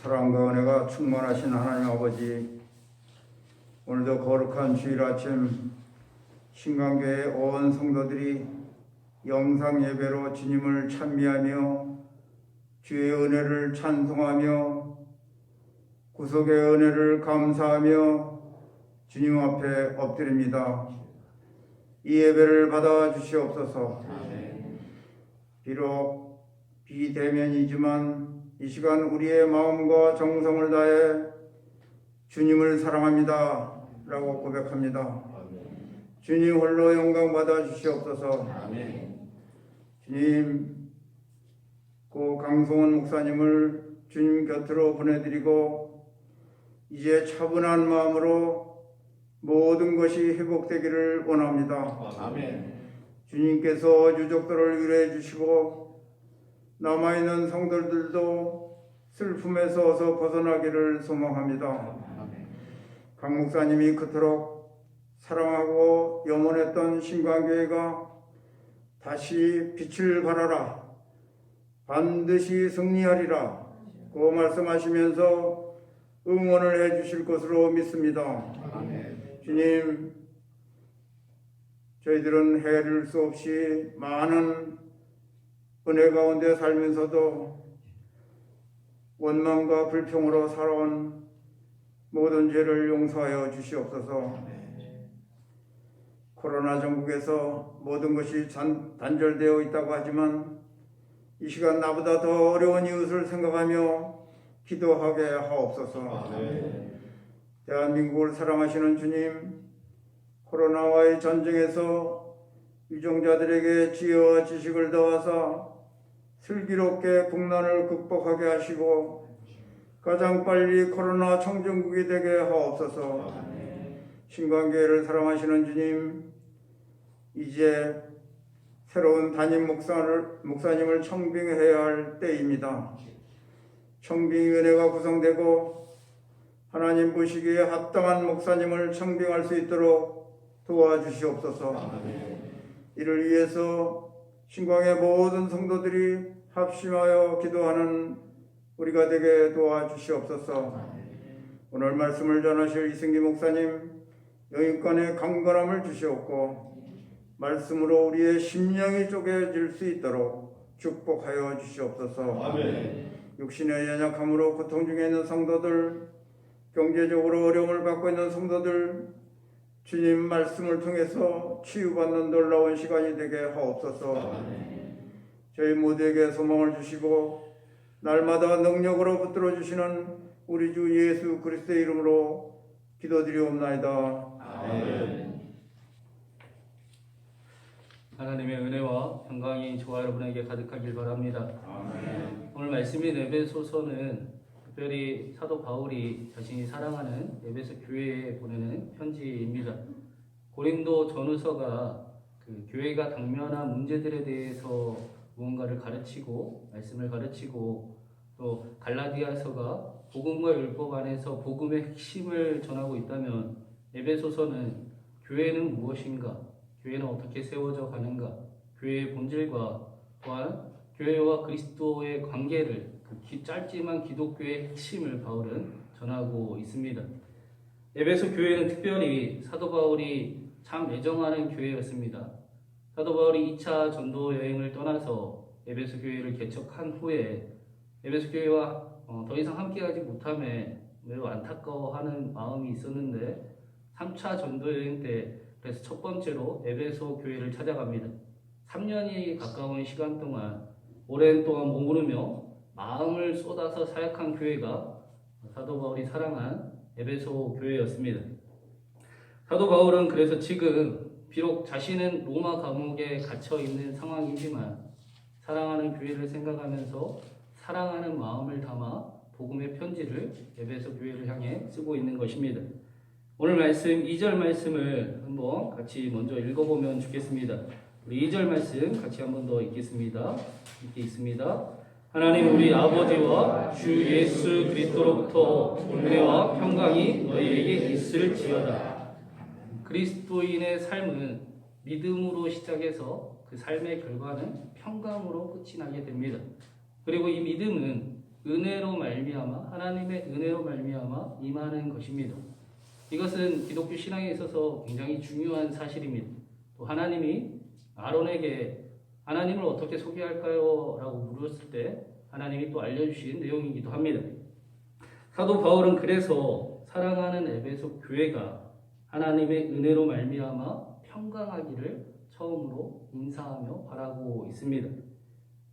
사랑과 은혜가 충만하신 하나님 아버지, 오늘도 거룩한 주일 아침 신강교회 온 성도들이 영상 예배로 주님을 찬미하며 주의 은혜를 찬송하며 구속의 은혜를 감사하며 주님 앞에 엎드립니다. 이 예배를 받아 주시옵소서. 비록 비대면이지만 이 시간 우리의 마음과 정성을 다해 주님을 사랑합니다 라고 고백합니다. 주님 홀로 영광 받아 주시옵소서. 주님, 고 강성원 목사님을 주님 곁으로 보내드리고 이제 차분한 마음으로 모든 것이 회복되기를 원합니다. 주님께서 유족들을 위로해 주시고 남아있는 성도들도 슬픔에서 어서 벗어나기를 소망합니다. 강 목사님이 그토록 사랑하고 염원했던 신광교회가 다시 빛을 발하라, 반드시 승리하리라 고 말씀하시면서 응원을 해 주실 것으로 믿습니다. 주님, 저희들은 헤아릴 수 없이 많은 은혜 가운데 살면서도 원망과 불평으로 살아온 모든 죄를 용서하여 주시옵소서. 코로나 전국에서 모든 것이 단절되어 있다고 하지만 이 시간 나보다 더 어려운 이웃을 생각하며 기도하게 하옵소서. 대한민국을 사랑하시는 주님, 코로나와의 전쟁에서 유정자들에게 지혜와 지식을 더하사 슬기롭게 국난을 극복하게 하시고 가장 빨리 코로나 청정국이 되게 하옵소서. 신광교회를 사랑하시는 주님, 이제 새로운 담임 목사님을 청빙해야 할 때입니다. 청빙위원회가 구성되고 하나님 보시기에 합당한 목사님을 청빙할 수 있도록 도와주시옵소서. 이를 위해서 신광의 모든 성도들이 합심하여 기도하는 우리가 되게 도와주시옵소서. 오늘 말씀을 전하실 이승기 목사님 영육간의 강건함을 주시옵고 말씀으로 우리의 심령이 쪼개질 수 있도록 축복하여 주시옵소서. 육신의 연약함으로 고통 중에 있는 성도들, 경제적으로 어려움을 받고 있는 성도들, 주님 말씀을 통해서 치유받는 놀라운 시간이 되게 하옵소서. 저희 모두에게 소망을 주시고 날마다 능력으로 붙들어 주시는 우리 주 예수 그리스도의 이름으로 기도드리옵나이다. 아멘. 하나님의 은혜와 평강이 저와 여러분에게 가득하길 바랍니다. 아멘. 오늘 말씀인 에베소서는 특별히 사도 바울이 자신이 사랑하는 에베소 교회에 보내는 편지입니다. 고린도 전후서가 그 교회가 당면한 문제들에 대해서 무언가를 가르치고 말씀을 가르치고 또 갈라디아서가 복음과 율법 안에서 복음의 핵심을 전하고 있다면 에베소서는 교회는 무엇인가, 교회는 어떻게 세워져 가는가, 교회의 본질과 또한 교회와 그리스도의 관계를 그 짧지만 기독교의 핵심을 바울은 전하고 있습니다. 에베소 교회는 특별히 사도 바울이 참 애정하는 교회였습니다. 사도 바울이 2차 전도 여행을 떠나서 에베소 교회를 개척한 후에 에베소 교회와 더 이상 함께하지 못함에 매우 안타까워하는 마음이 있었는데 3차 전도 여행 때 그래서 첫 번째로 에베소 교회를 찾아갑니다. 3년이 가까운 시간 동안 오랜 동안 머무르며 마음을 쏟아서 사역한 교회가 사도 바울이 사랑한 에베소 교회였습니다. 사도 바울은 그래서 지금 비록 자신은 로마 감옥에 갇혀 있는 상황이지만 사랑하는 교회를 생각하면서 사랑하는 마음을 담아 복음의 편지를 에베소 교회를 향해 쓰고 있는 것입니다. 오늘 말씀 2절 말씀을 한번 같이 먼저 읽어보면 좋겠습니다. 우리 2절 말씀 같이 한번 더 읽겠습니다. 읽겠습니다. 하나님 우리 아버지와 주 예수 그리스도로부터 은혜와 평강이 너희에게 있을지어다. 그리스도인의 삶은 믿음으로 시작해서 그 삶의 결과는 평강으로 끝이 나게 됩니다. 그리고 이 믿음은 은혜로 말미암아 하나님의 은혜로 말미암아 임하는 것입니다. 이것은 기독교 신앙에 있어서 굉장히 중요한 사실입니다. 또 하나님이 아론에게 하나님을 어떻게 소개할까요? 라고 물었을 때 하나님이 또 알려주신 내용이기도 합니다. 사도 바울은 그래서 사랑하는 에베소 교회가 하나님의 은혜로 말미암아 평강하기를 처음으로 인사하며 바라고 있습니다.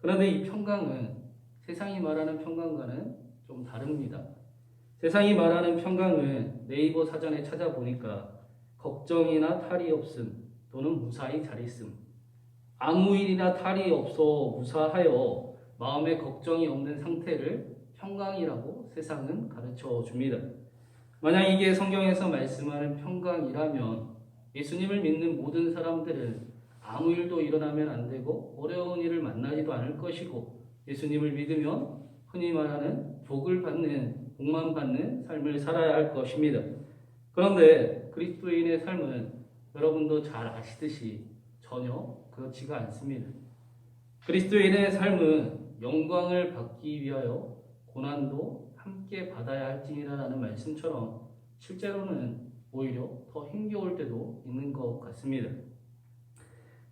그런데 이 평강은 세상이 말하는 평강과는 좀 다릅니다. 세상이 말하는 평강은 네이버 사전에 찾아보니까 걱정이나 탈이 없음 또는 무사히 잘 있음, 아무 일이나 탈이 없어 무사하여 마음에 걱정이 없는 상태를 평강이라고 세상은 가르쳐 줍니다. 만약 이게 성경에서 말씀하는 평강이라면 예수님을 믿는 모든 사람들은 아무 일도 일어나면 안 되고 어려운 일을 만나지도 않을 것이고 예수님을 믿으면 흔히 말하는 복을 받는, 복만 받는 삶을 살아야 할 것입니다. 그런데 그리스도인의 삶은 여러분도 잘 아시듯이 전혀 그렇지가 않습니다. 그리스도인의 삶은 영광을 받기 위하여 고난도 함께 받아야 할지니라라는 말씀처럼 실제로는 오히려 더 힘겨울 때도 있는 것 같습니다.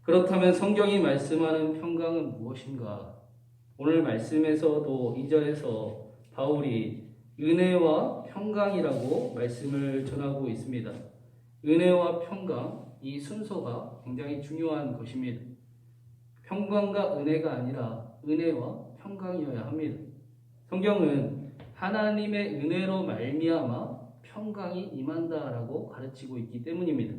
그렇다면 성경이 말씀하는 평강은 무엇인가? 오늘 말씀에서도 2절에서 바울이 은혜와 평강이라고 말씀을 전하고 있습니다. 은혜와 평강, 이 순서가 굉장히 중요한 것입니다. 평강과 은혜가 아니라 은혜와 평강이어야 합니다. 성경은 하나님의 은혜로 말미암아 평강이 임한다라고 가르치고 있기 때문입니다.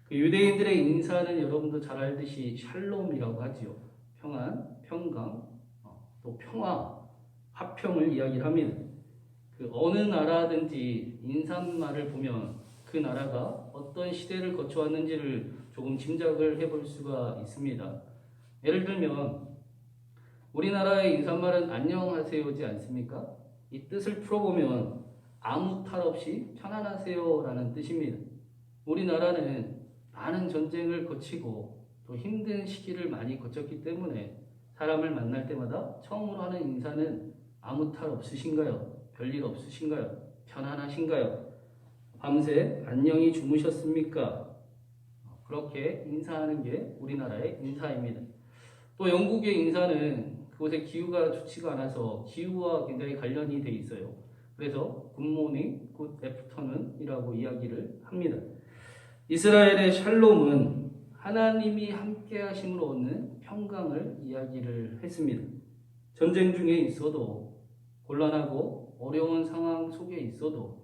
그 유대인들의 인사는 여러분도 잘 알듯이 샬롬이라고 하지요. 평안, 평강, 또 평화, 화평을 이야기를 합니다. 그 어느 나라든지 인사말을 보면 그 나라가 어떤 시대를 거쳐왔는지를 조금 짐작을 해볼 수가 있습니다. 예를 들면 우리나라의 인사말은 안녕하세요지 않습니까? 이 뜻을 풀어보면 아무 탈 없이 편안하세요라는 뜻입니다. 우리나라는 많은 전쟁을 거치고 또 힘든 시기를 많이 거쳤기 때문에 사람을 만날 때마다 처음으로 하는 인사는 아무 탈 없으신가요? 별일 없으신가요? 편안하신가요? 밤새 안녕히 주무셨습니까? 그렇게 인사하는 게 우리나라의 인사입니다. 또 영국의 인사는 그곳의 기후가 좋지가 않아서 기후와 굉장히 관련이 돼 있어요. 그래서 굿모닝, 굿 애프터눈이라고 이야기를 합니다. 이스라엘의 샬롬은 하나님이 함께 하심으로 얻는 평강을 이야기를 했습니다. 전쟁 중에 있어도 곤란하고 어려운 상황 속에 있어도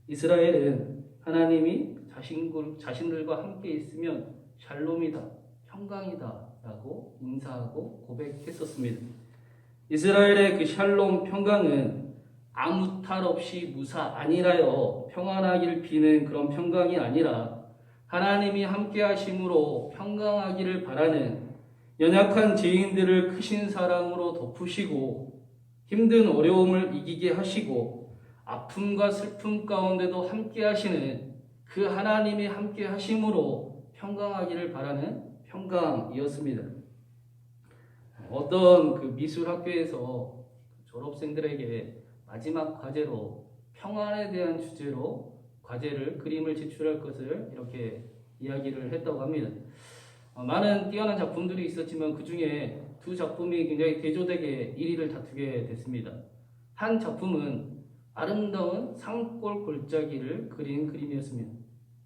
이스라엘은 하나님이 자신들과 함께 있으면 샬롬이다, 평강이다 라고 인사하고 고백했었습니다. 이스라엘의 그 샬롬 평강은 아무 탈 없이 무사 아니라여 평안하기를 비는 그런 평강이 아니라 하나님이 함께 하심으로 평강하기를 바라는 연약한 죄인들을 크신 사랑으로 덮으시고 힘든 어려움을 이기게 하시고 아픔과 슬픔 가운데도 함께 하시는 그 하나님이 함께 하심으로 평강하기를 바라는 평강이었습니다. 어떤 그 미술학교에서 졸업생들에게 마지막 과제로 평안에 대한 주제로 과제를 그림을 제출할 것을 이렇게 이야기를 했다고 합니다. 많은 뛰어난 작품들이 있었지만 그 중에 두 작품이 굉장히 대조되게 1위를 다투게 됐습니다. 한 작품은 아름다운 산골 골짜기를 그린 그림이었습니다.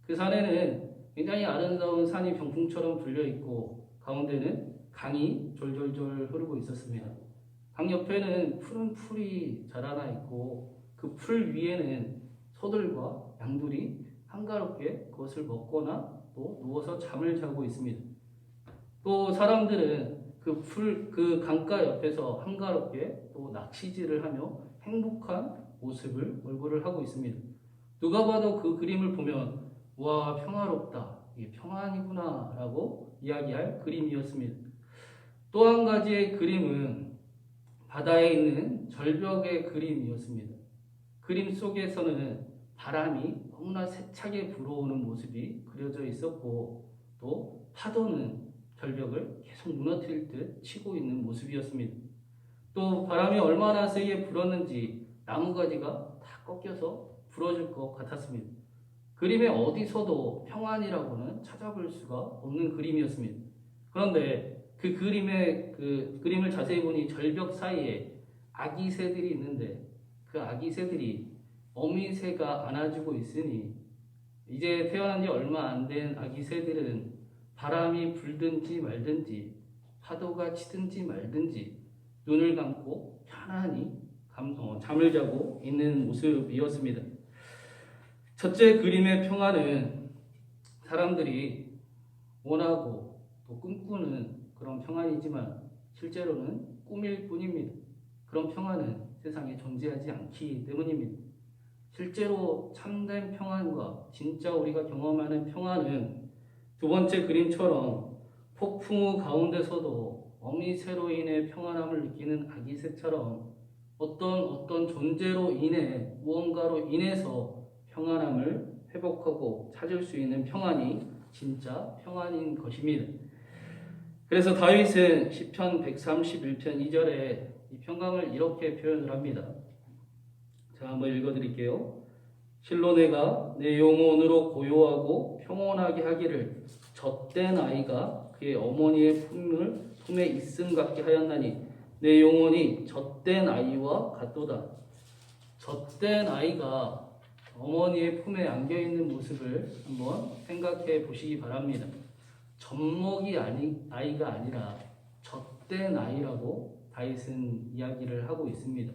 그 산에는 굉장히 아름다운 산이 병풍처럼 불려 있고 가운데는 강이 졸졸졸 흐르고 있었습니다. 강 옆에는 푸른 풀이 자라나 있고 그 풀 위에는 소들과 양들이 한가롭게 그것을 먹거나 또 누워서 잠을 자고 있습니다. 또 사람들은 그 강가 옆에서 한가롭게 또 낚시질을 하며 행복한 모습을 몰골을 하고 있습니다. 누가 봐도 그 그림을 보면 와 평화롭다, 이게 평안이구나 라고 이야기할 그림이었습니다. 또 한 가지의 그림은 바다에 있는 절벽의 그림이었습니다. 그림 속에서는 바람이 너무나 세차게 불어오는 모습이 그려져 있었고 또 파도는 절벽을 계속 무너뜨릴 듯 치고 있는 모습이었습니다. 또 바람이 얼마나 세게 불었는지 나무가지가 다 꺾여서 부러질 것 같았습니다. 그림의 어디서도 평안이라고는 찾아볼 수가 없는 그림이었습니다. 그런데 그 그림을 자세히 보니 절벽 사이에 아기 새들이 있는데 그 아기 새들이 어미 새가 안아주고 있으니 이제 태어난 지 얼마 안 된 아기 새들은 바람이 불든지 말든지 파도가 치든지 말든지 눈을 감고 편안히 잠을 자고 있는 모습이었습니다. 첫째 그림의 평안은 사람들이 원하고 또 꿈꾸는 그런 평안이지만 실제로는 꿈일 뿐입니다. 그런 평안은 세상에 존재하지 않기 때문입니다. 실제로 참된 평안과 진짜 우리가 경험하는 평안은 두 번째 그림처럼 폭풍 우 가운데서도 어미새로 인해 평안함을 느끼는 아기새처럼 어떤 존재로 인해 무언가로 인해서 평안함을 회복하고 찾을 수 있는 평안이 진짜 평안인 것입니다. 그래서 다윗은 시편 131편 2절에 이 평강을 이렇게 표현을 합니다. 자, 한번 읽어드릴게요. 실로 내가 내 영혼으로 고요하고 평온하게 하기를 젖된 아이가 그의 어머니의 품에 있음 같게 하였나니 내 영혼이 젖된 아이와 같도다. 젖된 아이가 어머니의 품에 안겨있는 모습을 한번 생각해 보시기 바랍니다. 젖먹이 아이가 아니라 젖된 아이라고 다윗은 이야기를 하고 있습니다.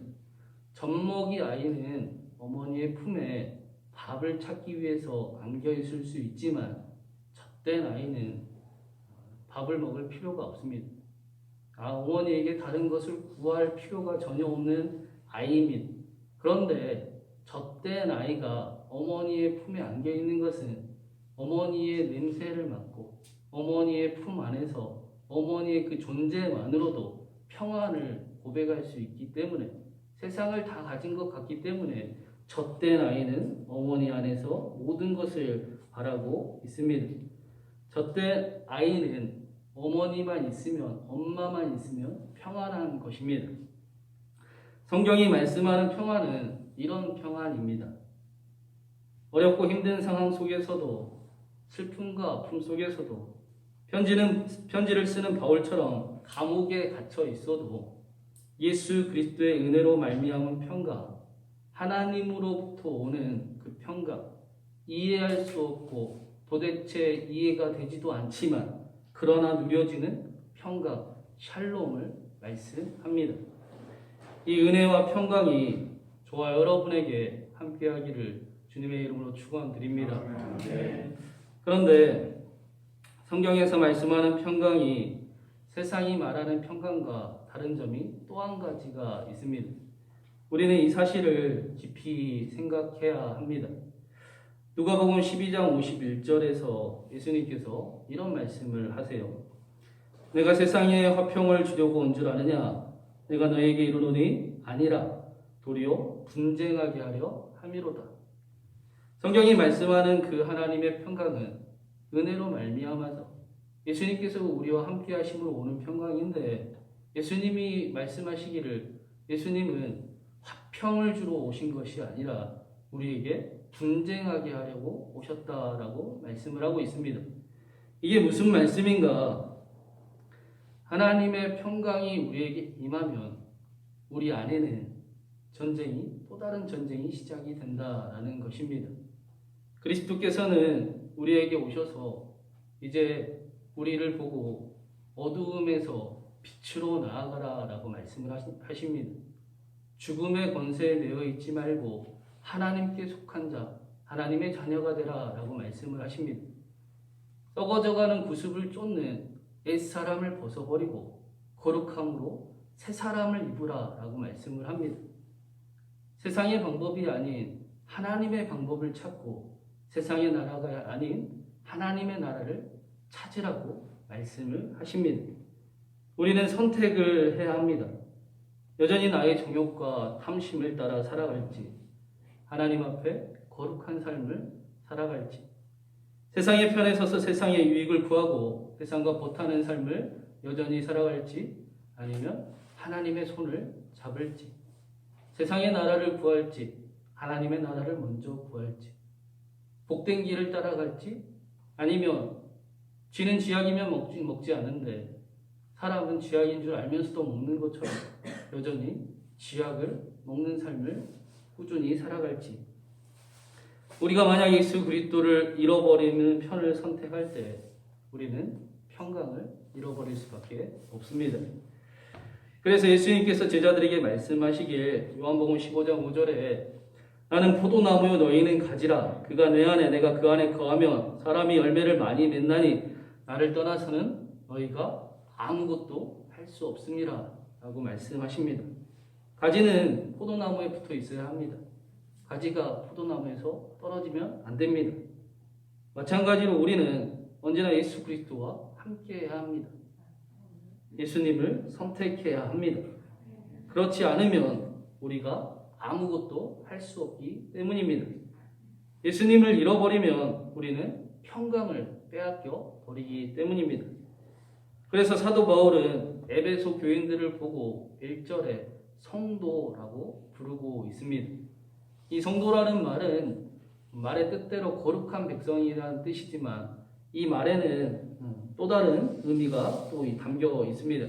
젖먹이 아이는 어머니의 품에 밥을 찾기 위해서 안겨 있을 수 있지만 젖된 아이는 밥을 먹을 필요가 없습니다. 어머니에게 다른 것을 구할 필요가 전혀 없는 아이입니다. 그런데 젖된 아이가 어머니의 품에 안겨 있는 것은 어머니의 냄새를 맡고 어머니의 품 안에서 어머니의 그 존재만으로도 평안을 고백할 수 있기 때문에 세상을 다 가진 것 같기 때문에 젖된 아이는 어머니 안에서 모든 것을 바라고 있습니다. 젖된 아이는 어머니만 있으면 엄마만 있으면 평안한 것입니다. 성경이 말씀하는 평안은 이런 평안입니다. 어렵고 힘든 상황 속에서도 슬픔과 아픔 속에서도 편지를 쓰는 바울처럼 감옥에 갇혀 있어도 예수 그리스도의 은혜로 말미암은 평강, 하나님으로부터 오는 그 평강, 이해할 수 없고 도대체 이해가 되지도 않지만 그러나 누려지는 평강, 샬롬을 말씀합니다. 이 은혜와 평강이 저와 여러분에게 함께하기를 주님의 이름으로 축원드립니다. 그런데 성경에서 말씀하는 평강이 세상이 말하는 평강과 다른 점이 또 한 가지가 있습니다. 우리는 이 사실을 깊이 생각해야 합니다. 누가복음 12장 51절에서 예수님께서 이런 말씀을 하세요. 내가 세상에 화평을 주려고 온 줄 아느냐? 내가 너에게 이르노니 아니라 도리어 분쟁하게 하려 함이로다. 성경이 말씀하는 그 하나님의 평강은 은혜로 말미암아서 예수님께서 우리와 함께 하심으로 오는 평강인데 예수님이 말씀하시기를 예수님은 화평을 주러 오신 것이 아니라 우리에게 분쟁하게 하려고 오셨다라고 말씀을 하고 있습니다. 이게 무슨 말씀인가? 하나님의 평강이 우리에게 임하면 우리 안에는 또 다른 전쟁이 시작이 된다라는 것입니다. 그리스도께서는 우리에게 오셔서 이제 우리를 보고 어두움에서 빛으로 나아가라 라고 말씀을 하십니다. 죽음의 권세에 매여 있지 말고 하나님께 속한 자, 하나님의 자녀가 되라 라고 말씀을 하십니다. 썩어져가는 구습을 쫓는 옛사람을 벗어버리고 거룩함으로 새 사람을 입으라 라고 말씀을 합니다. 세상의 방법이 아닌 하나님의 방법을 찾고 세상의 나라가 아닌 하나님의 나라를 찾으라고 말씀을 하십니다. 우리는 선택을 해야 합니다. 여전히 나의 정욕과 탐심을 따라 살아갈지 하나님 앞에 거룩한 삶을 살아갈지 세상의 편에 서서 세상의 유익을 구하고 세상과 보타는 삶을 여전히 살아갈지 아니면 하나님의 손을 잡을지, 세상의 나라를 구할지, 하나님의 나라를 먼저 구할지, 복된 길을 따라갈지, 아니면 쥐는 쥐약이면 먹지 않는데 사람은 쥐약인 줄 알면서도 먹는 것처럼 여전히 쥐약을 먹는 삶을 꾸준히 살아갈지, 우리가 만약 예수 그리스도를 잃어버리는 편을 선택할 때 우리는 평강을 잃어버릴 수밖에 없습니다. 그래서 예수님께서 제자들에게 말씀하시길 요한복음 15장 5절에 나는 포도나무요 너희는 가지라. 그가 내 안에 내가 그 안에 거하면 사람이 열매를 많이 맺나니 나를 떠나서는 너희가 아무것도 할 수 없음이라 라고 말씀하십니다. 가지는 포도나무에 붙어 있어야 합니다. 가지가 포도나무에서 떨어지면 안 됩니다. 마찬가지로 우리는 언제나 예수 그리스도와 함께해야 합니다. 예수님을 선택해야 합니다. 그렇지 않으면 우리가 아무것도 할 수 없기 때문입니다. 예수님을 잃어버리면 우리는 평강을 빼앗겨 버리기 때문입니다. 그래서 사도 바울은 에베소 교인들을 보고 1절에 성도라고 부르고 있습니다. 이 성도라는 말은 말의 뜻대로 거룩한 백성이라는 뜻이지만 이 말에는 또 다른 의미가 또 담겨 있습니다.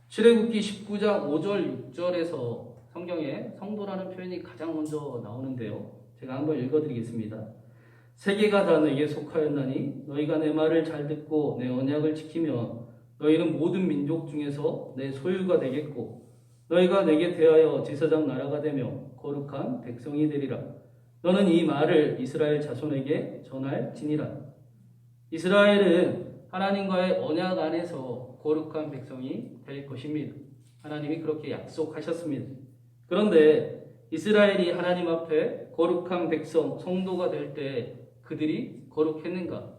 출애굽기 19장 5절 6절에서 성경에 성도라는 표현이 가장 먼저 나오는데요. 제가 한번 읽어드리겠습니다. 세계가 다 내게 속하였나니 너희가 내 말을 잘 듣고 내 언약을 지키면 너희는 모든 민족 중에서 내 소유가 되겠고 너희가 내게 대하여 제사장 나라가 되며 거룩한 백성이 되리라. 너는 이 말을 이스라엘 자손에게 전할지니라. 이스라엘은 하나님과의 언약 안에서 거룩한 백성이 될 것입니다. 하나님이 그렇게 약속하셨습니다. 그런데 이스라엘이 하나님 앞에 거룩한 백성, 성도가 될 때 그들이 거룩했는가?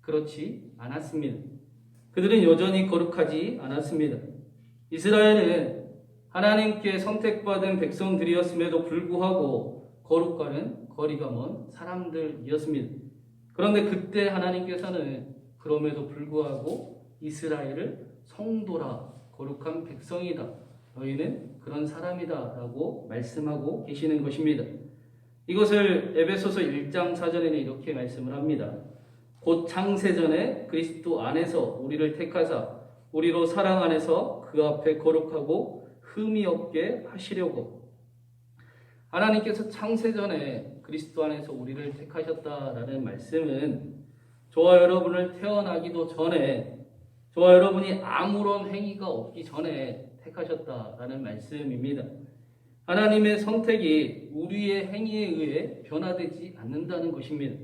그렇지 않았습니다. 그들은 여전히 거룩하지 않았습니다. 이스라엘은 하나님께 선택받은 백성들이었음에도 불구하고 거룩과는 거리가 먼 사람들이었습니다. 그런데 그때 하나님께서는 그럼에도 불구하고 이스라엘을 성도라, 거룩한 백성이다, 너희는 그런 사람이다 라고 말씀하고 계시는 것입니다. 이것을 에베소서 1장 4절에는 이렇게 말씀을 합니다. 곧 창세전에 그리스도 안에서 우리를 택하사 우리로 사랑 안에서 그 앞에 거룩하고 흠이 없게 하시려고. 하나님께서 창세전에 그리스도 안에서 우리를 택하셨다라는 말씀은 저와 여러분을 태어나기도 전에, 저와 여러분이 아무런 행위가 없기 전에 택하셨다라는 말씀입니다. 하나님의 선택이 우리의 행위에 의해 변화되지 않는다는 것입니다.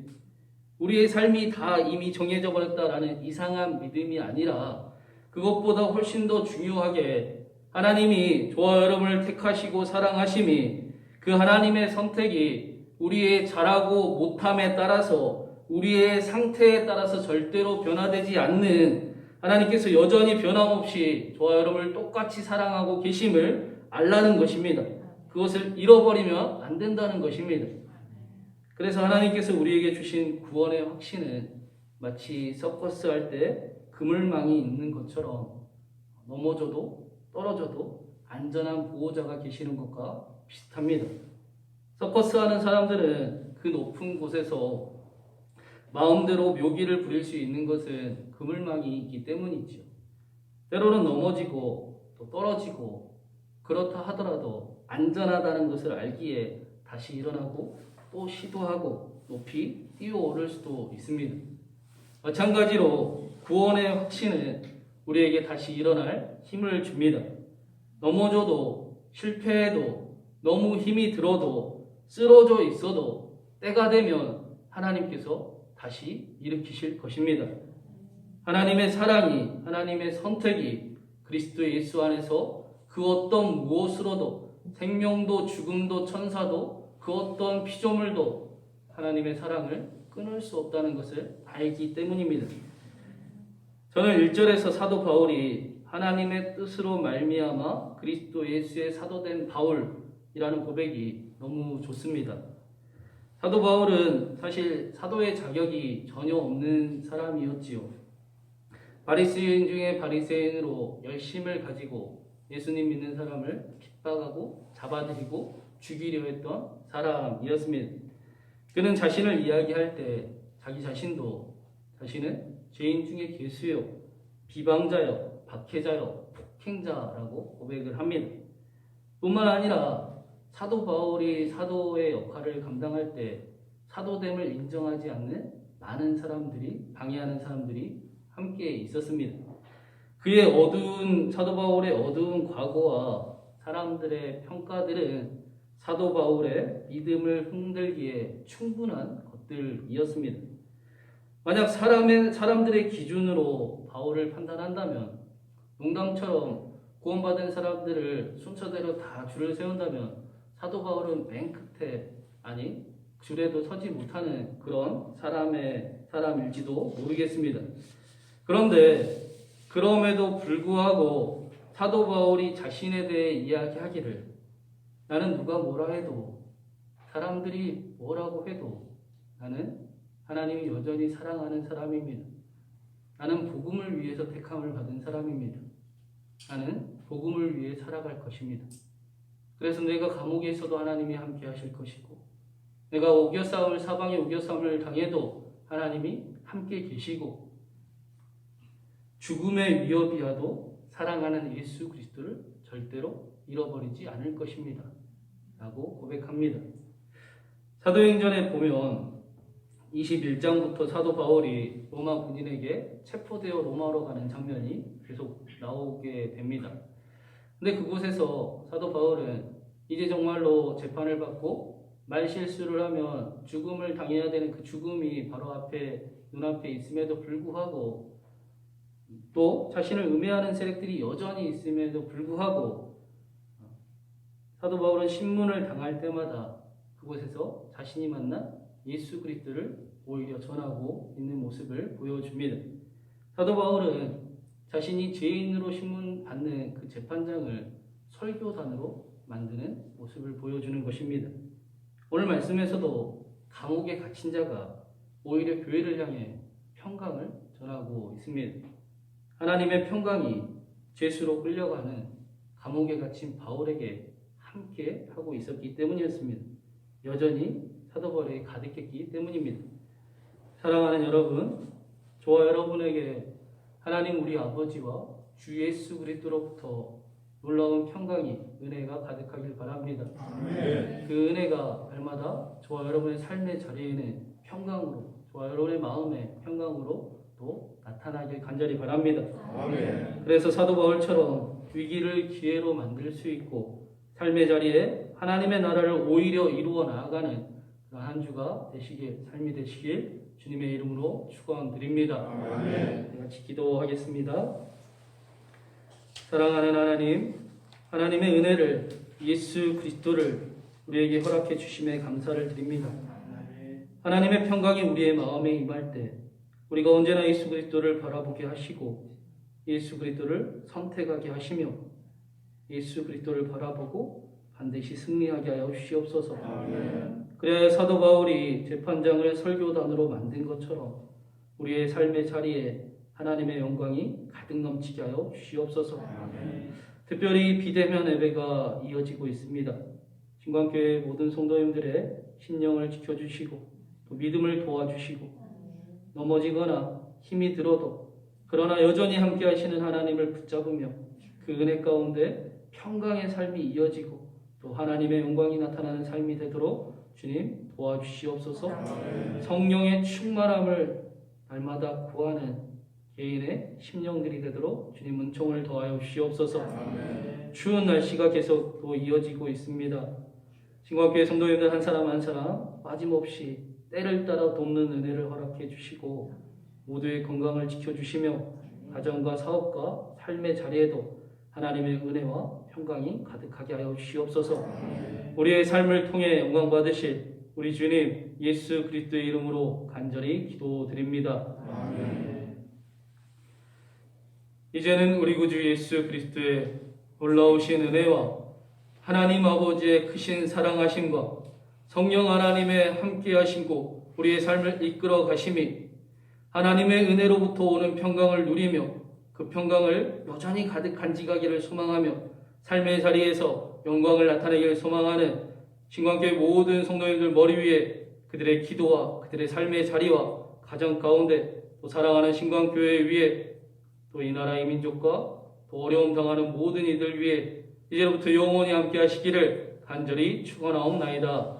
우리의 삶이 다 이미 정해져 버렸다라는 이상한 믿음이 아니라 그것보다 훨씬 더 중요하게 하나님이 저와 여러분을 택하시고 사랑하심이 그 하나님의 선택이 우리의 잘하고 못함에 따라서 우리의 상태에 따라서 절대로 변화되지 않는 하나님께서 여전히 변함없이 저와 여러분을 똑같이 사랑하고 계심을 알라는 것입니다. 그것을 잃어버리면 안 된다는 것입니다. 그래서 하나님께서 우리에게 주신 구원의 확신은 마치 서커스 할 때 그물망이 있는 것처럼 넘어져도 떨어져도 안전한 보호자가 계시는 것과 비슷합니다. 서커스 하는 사람들은 그 높은 곳에서 마음대로 묘기를 부릴 수 있는 것은 그물망이 있기 때문이죠. 때로는 넘어지고 또 떨어지고 그렇다 하더라도 안전하다는 것을 알기에 다시 일어나고 또 시도하고 높이 뛰어오를 수도 있습니다. 마찬가지로 구원의 확신은 우리에게 다시 일어날 힘을 줍니다. 넘어져도 실패해도 너무 힘이 들어도 쓰러져 있어도 때가 되면 하나님께서 다시 일으키실 것입니다. 하나님의 사랑이, 하나님의 선택이 그리스도 예수 안에서 그 어떤 무엇으로도 생명도 죽음도 천사도 그 어떤 피조물도 하나님의 사랑을 끊을 수 없다는 것을 알기 때문입니다. 저는 1절에서 사도 바울이 하나님의 뜻으로 말미암아 그리스도 예수의 사도된 바울이라는 고백이 너무 좋습니다. 사도 바울은 사실 사도의 자격이 전혀 없는 사람이었지요. 바리새인 중에 바리새인으로 열심을 가지고 예수님 믿는 사람을 핍박하고 잡아들이고 죽이려 했던 사람이었습니다. 그는 자신을 이야기할 때 자기 자신도 자신은 죄인 중에 괴수요, 비방자요, 박해자요, 폭행자라고 고백을 합니다. 뿐만 아니라 사도 바울이 사도의 역할을 감당할 때 사도됨을 인정하지 않는 많은 사람들이, 방해하는 사람들이 함께 있었습니다. 사도 바울의 어두운 과거와 사람들의 평가들은 사도 바울의 믿음을 흔들기에 충분한 것들이었습니다. 만약 사람들의 기준으로 바울을 판단한다면, 농담처럼 구원받은 사람들을 순서대로 다 줄을 세운다면 사도 바울은 맨 끝에, 아니 줄에도 서지 못하는 그런 사람일지도 모르겠습니다. 그런데 그럼에도 불구하고 사도 바울이 자신에 대해 이야기하기를, 나는 누가 뭐라 해도, 사람들이 뭐라고 해도 나는 하나님이 여전히 사랑하는 사람입니다. 나는 복음을 위해서 택함을 받은 사람입니다. 나는 복음을 위해 살아갈 것입니다. 그래서 내가 감옥에 있어도 하나님이 함께 하실 것이고, 내가 사방에 우겨싸움을 당해도 하나님이 함께 계시고, 죽음의 위협이라도 사랑하는 예수 그리스도를 절대로 잃어버리지 않을 것입니다. 라고 고백합니다. 사도행전에 보면 21장부터 사도 바울이 로마 군인에게 체포되어 로마로 가는 장면이 계속 나오게 됩니다. 근데 그곳에서 사도 바울은 이제 정말로 재판을 받고 말실수를 하면 죽음을 당해야 되는 그 죽음이 바로 눈앞에 있음에도 불구하고, 또 자신을 음해하는 세력들이 여전히 있음에도 불구하고 사도 바울은 신문을 당할 때마다 그곳에서 자신이 만난 예수 그리스도를 오히려 전하고 있는 모습을 보여줍니다. 사도 바울은 자신이 죄인으로 신문받는 그 재판장을 설교단으로 만드는 모습을 보여주는 것입니다. 오늘 말씀에서도 감옥에 갇힌 자가 오히려 교회를 향해 평강을 전하고 있습니다. 하나님의 평강이 죄수로 끌려가는 감옥에 갇힌 바울에게 함께 하고 있었기 때문이었습니다. 여전히 사도 바울에게 가득했기 때문입니다. 사랑하는 여러분, 저와 여러분에게 하나님 우리 아버지와 주 예수 그리스도로부터 놀라운 평강이, 은혜가 가득하길 바랍니다. 아멘. 그 은혜가 날마다 저와 여러분의 삶의 자리에는 평강으로, 저와 여러분의 마음의 평강으로 또 나타나길 간절히 바랍니다. 아멘. 그래서 사도 바울처럼 위기를 기회로 만들 수 있고 삶의 자리에 하나님의 나라를 오히려 이루어 나아가는 그런 한 주가 되시길, 삶이 되시길 주님의 이름으로 축원드립니다. 아멘. 같이 기도하겠습니다. 사랑하는 하나님, 하나님의 은혜를, 예수 그리스도를 우리에게 허락해 주심에 감사를 드립니다. 하나님의 평강이 우리의 마음에 임할 때 우리가 언제나 예수 그리스도를 바라보게 하시고 예수 그리스도를 선택하게 하시며 예수 그리스도를 바라보고 반드시 승리하게 하여 주시옵소서. 그래야 사도 바울이 재판장을 설교단으로 만든 것처럼 우리의 삶의 자리에 하나님의 영광이 가득 넘치게 하여 주시옵소서. 특별히 비대면 예배가 이어지고 있습니다. 신광교회 모든 성도님들의 신령을 지켜주시고 또 믿음을 도와주시고 넘어지거나 힘이 들어도 그러나 여전히 함께 하시는 하나님을 붙잡으며 그 은혜 가운데 평강의 삶이 이어지고 또 하나님의 영광이 나타나는 삶이 되도록 주님 도와주시옵소서. 성령의 충만함을 날마다 구하는 개인의 심령들이 되도록 주님 은총을 더하여 주시옵소서. 추운 날씨가 계속 또 이어지고 있습니다. 신광교회 성도님들 한 사람 한 사람 빠짐없이 때를 따라 돕는 은혜를 허락해 주시고 모두의 건강을 지켜주시며 가정과 사업과 삶의 자리에도 하나님의 은혜와 평강이 가득하게 하여 주시옵소서. 우리의 삶을 통해 영광 받으실 우리 주님 예수 그리스도의 이름으로 간절히 기도드립니다. 아멘. 이제는 우리 구주 예수 그리스도의 놀라우신 은혜와 하나님 아버지의 크신 사랑하심과 성령 하나님의 함께하심고 우리의 삶을 이끌어 가심이 하나님의 은혜로부터 오는 평강을 누리며 그 평강을 여전히 가득 간직하기를 소망하며 삶의 자리에서 영광을 나타내기를 소망하는 신광교회 모든 성도님들 머리 위에 그들의 기도와 그들의 삶의 자리와 가정 가운데 또 사랑하는 신광교회 위에 또 이 나라 이 민족과 또 어려움 당하는 모든 이들 위에 이제부터 영원히 함께 하시기를 간절히 축원하옵나이다.